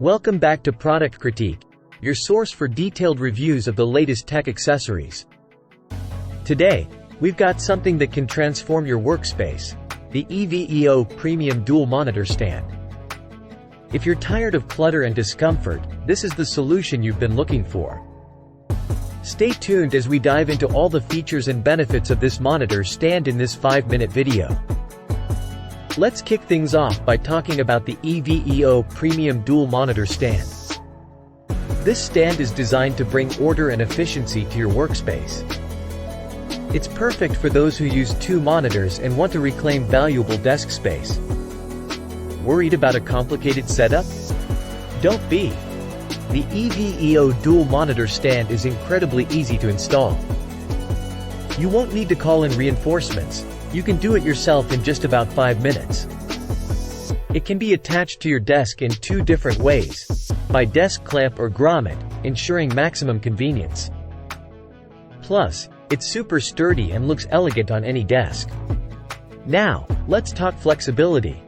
Welcome back to Product Critique, your source for detailed reviews of the latest tech accessories. Today, we've got something that can transform your workspace: the EVEO Premium Dual Monitor Stand. If you're tired of clutter and discomfort, this is the solution you've been looking for. Stay tuned as we dive into all the features and benefits of this monitor stand in this 5-minute video. Let's kick things off by talking about the EVEO Premium Dual Monitor Stand. This stand is designed to bring order and efficiency to your workspace. It's perfect for those who use 2 monitors and want to reclaim valuable desk space. Worried about a complicated setup? Don't be. The EVEO Dual Monitor Stand is incredibly easy to install. You won't need to call in reinforcements. You can do it yourself in just about 5 minutes. It can be attached to your desk in 2 different ways: by desk clamp or grommet, ensuring maximum convenience. Plus, it's super sturdy and looks elegant on any desk. Now, let's talk flexibility.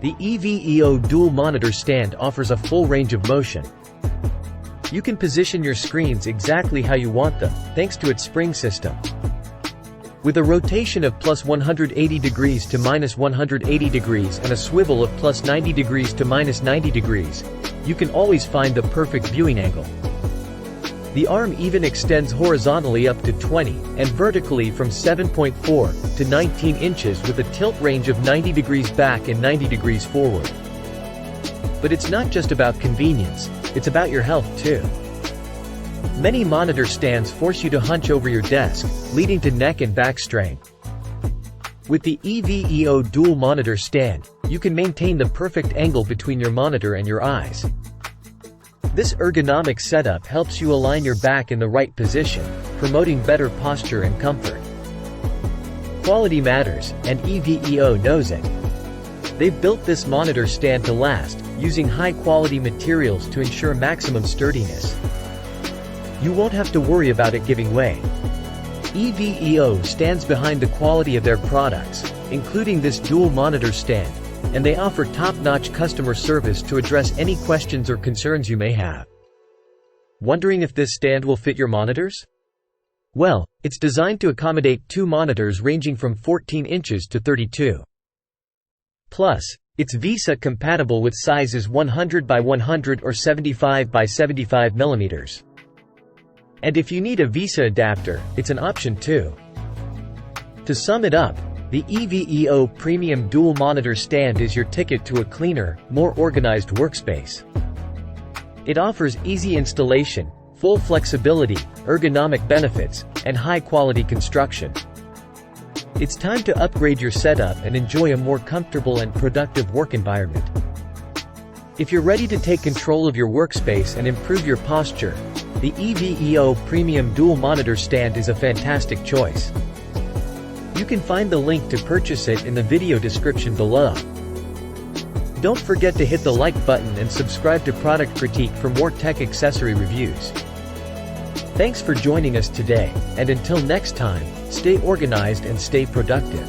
The EVEO Dual Monitor Stand offers a full range of motion. You can position your screens exactly how you want them, thanks to its spring system. With a rotation of plus 180 degrees to minus 180 degrees and a swivel of plus 90 degrees to minus 90 degrees, you can always find the perfect viewing angle. The arm even extends horizontally up to 20, and vertically from 7.4 to 19 inches with a tilt range of 90 degrees back and 90 degrees forward. But it's not just about convenience, it's about your health too. Many monitor stands force you to hunch over your desk, leading to neck and back strain. With the EVEO Dual Monitor Stand, you can maintain the perfect angle between your monitor and your eyes. This ergonomic setup helps you align your back in the right position, promoting better posture and comfort. Quality matters, and EVEO knows it. They've built this monitor stand to last, using high-quality materials to ensure maximum sturdiness. You won't have to worry about it giving way. EVEO stands behind the quality of their products, including this dual monitor stand, and they offer top-notch customer service to address any questions or concerns you may have. Wondering if this stand will fit your monitors? Well, it's designed to accommodate 2 monitors ranging from 14 inches to 32. Plus, it's VESA-compatible with sizes 100 by 100 or 75 by 75 millimeters. And if you need a VESA adapter, it's an option too. To sum it up, the EVEO Premium Dual Monitor Stand is your ticket to a cleaner, more organized workspace. It offers easy installation, full flexibility, ergonomic benefits, and high-quality construction. It's time to upgrade your setup and enjoy a more comfortable and productive work environment. If you're ready to take control of your workspace and improve your posture, the EVEO Premium Dual Monitor Stand is a fantastic choice. You can find the link to purchase it in the video description below. Don't forget to hit the like button and subscribe to Product Critique for more tech accessory reviews. Thanks for joining us today, and until next time, stay organized and stay productive.